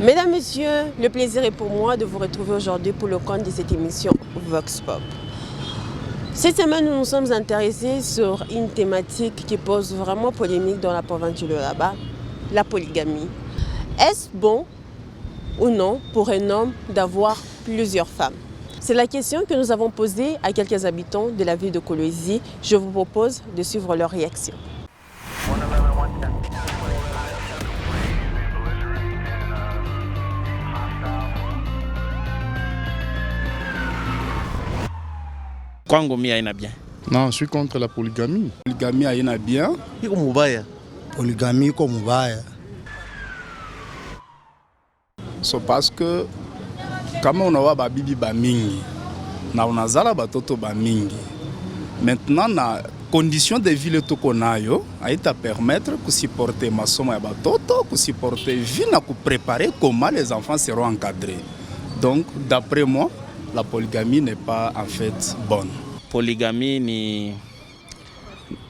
Mesdames, Messieurs, le plaisir est pour moi de vous retrouver aujourd'hui pour le compte de cette émission Vox Pop. Cette semaine, nous nous sommes intéressés sur une thématique qui pose vraiment polémique dans la province du Lualaba, la polygamie. Est-ce bon ou non pour un homme d'avoir plusieurs femmes? C'est la question que nous avons posée à quelques habitants de la ville de Kolwezi. Je vous propose de suivre leur réaction. Kwangu mimi haina bien. Non, je suis contre la polygamie. Polygamie haina bien. Iko mubaya. Polygamie iko mubaya. So parce que kama unawa babibi ba mingi na unazala batoto ba mingi. Maintenant na condition de vie toko nayo aita permettre de supporter masomo ya batoto, de supporter vie na ku préparer comment les enfants seront encadrés. Donc d'après moi, la polygamie n'est pas en fait bonne. Polygamie ni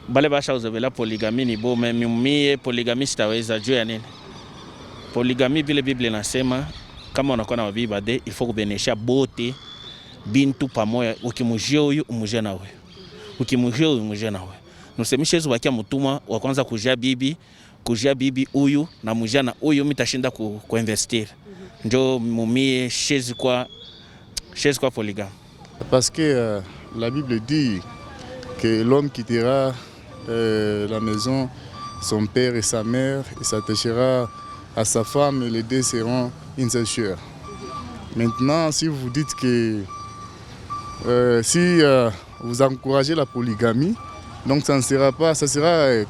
bale basha uzebela polygamie ni bo mimi polygamie sitaweza juu ya nini? Polygamie vile Biblia inasema kama unakuwa na bibi bade il faut kubenesha bote bintu pamoja, ukimujia huyu umujia na wewe. Ukimujia huyu umujia na wewe. Nusemisha hizo bakia mtumwa wa kwanza kujia bibi huyu na mujia na huyu mitashinda kuinvestir. Ndio mumie chez quoi polygame. Parce que la Bible dit que l'homme quittera la maison, son père et sa mère, et s'attachera à sa femme et les deux seront une seule chair. Maintenant, si vous dites que si vous encouragez la polygamie, donc ça sera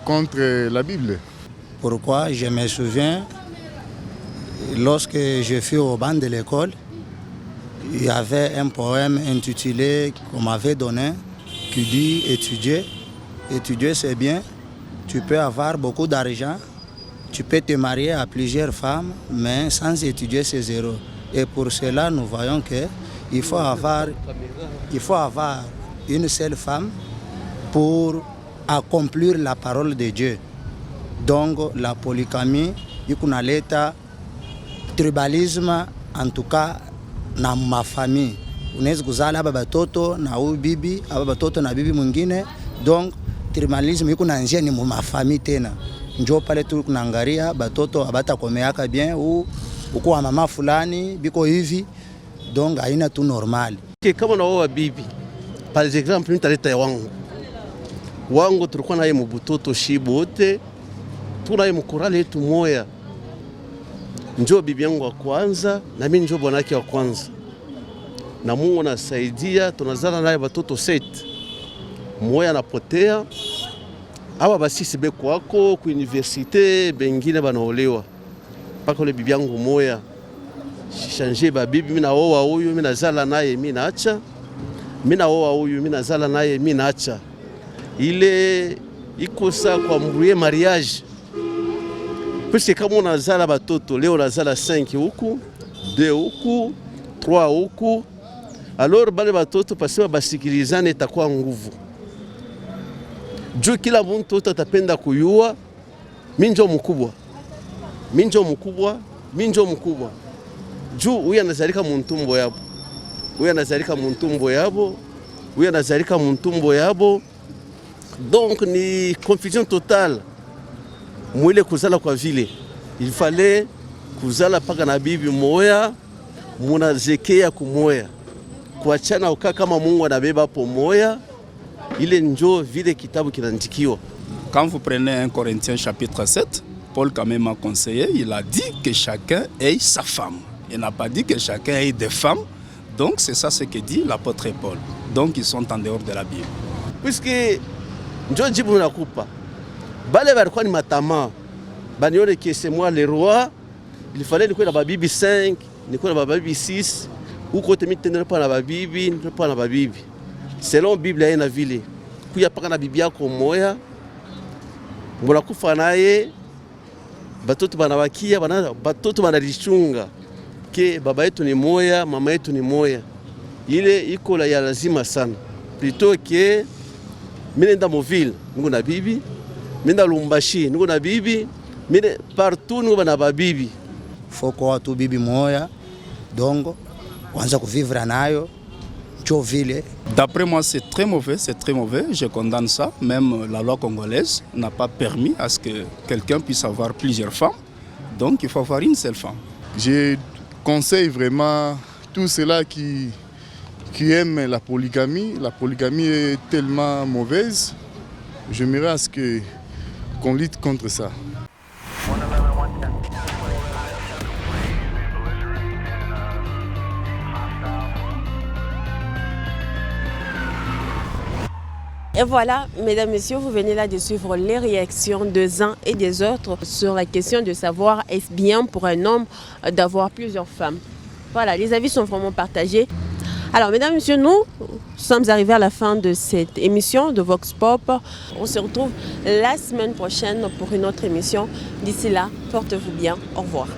contre la Bible. Pourquoi? Je me souviens, lorsque je fus au banc de l'école, il y avait un poème intitulé qu'on m'avait donné qui dit étudier c'est bien, tu peux avoir beaucoup d'argent, tu peux te marier à plusieurs femmes, mais sans étudier c'est zéro. Et pour cela nous voyons qu'il faut avoir une seule femme pour accomplir la parole de Dieu. Donc la polygamie, il y a l'état tribalisme en tout cas na mafamii. Unaweza kuzala hapa batoto na huyu bibi, hapa batoto na bibi mwingine. Donc tribalisme iko na njia ni mafamii tena. Njoo pale tu kunaangalia batoto abata komeaka bien ou uko mama fulani biko hivi. Donc haina tu normal. Kama na wao bibi. Par exemple nitaleta ya wangu tulikuwa naye mbutoto shibote. Tunaye mkurale yetu moya. Njoo bibi yangu wa kwanza na mimi njoo bwanake wa kwanza. Na Mungu anasaidia tunazala naye watoto 7. Mmoja anapotea. Hawa basisi beko wako ku universite bengine banaolewa. Paka ile bibi yangu moya shanje ba bibi mimi naoa huyu mimi nazala naye mimi naacha. Mimi naoa huyu mimi nazala naye mimi naacha. Ile ikosa kwa mbuye mariage. Puisque kama unazala batoto leo unazala 5 huku, 2 huku, 3 huku, alors bale batoto pasiwa basikilizane itakuwa nguvu. Juu kila mtu atapenda kuyua minjo mkubwa. Juu huyu anazalika muntumbo yabo. Donc ni confusion totale. Mwile kuzala kwa vile il fallait kuzala paka na bibi moya munazekea kumoya kuachana ukaa kama Mungu anabeba hapo moya ile njoo vile kitabu kinaandikiwa. Quand vous prenez 1 Corinthiens chapitre 7, Paul quand même a conseillé, il a dit que chacun ait sa femme. Il n'a pas dit que chacun ait des femmes. Donc c'est ça ce que dit l'apôtre Paul. Donc ils sont en dehors de la Bible. Puisque njoo jibu nakupa bale barikuwa ni matama banione que c'est moi le roi, il fallait nikuwe na babibi 5, nikuwe na babibi 6, uko te mitendele pa na babibi, nikuwe na babibi. Selon Bible yana vile. Kuya paka na bibi yako moya, mbona kufa naye batoto banabakia batoto banalichunga ke baba yetu ni moya, mama yetu ni moya. Ile iko la ya lazima sana. Plutôt que mimi nenda movile, niko na bibi, mimi nenda Lumbashi, niko na bibi, mimi partout niko na babibi. faut kuoa tu bibi moya donc wanza kuvivre nayo njo vile. D'après moi, c'est très mauvais, je condamne ça. Même la loi congolaise n'a pas permis à ce que quelqu'un puisse avoir plusieurs femmes. Donc il faut avoir une seule femme. Je conseille vraiment tous ceux-là qui aiment la polygamie. La polygamie est tellement mauvaise. J'aimerais à ce qu'on lutte contre ça. Et voilà, mesdames, messieurs, vous venez là de suivre les réactions des uns et des autres sur la question de savoir est-ce bien pour un homme d'avoir plusieurs femmes. Voilà, les avis sont vraiment partagés. Alors, mesdames, messieurs, nous sommes arrivés à la fin de cette émission de Vox Pop. On se retrouve la semaine prochaine pour une autre émission. D'ici là, portez-vous bien. Au revoir.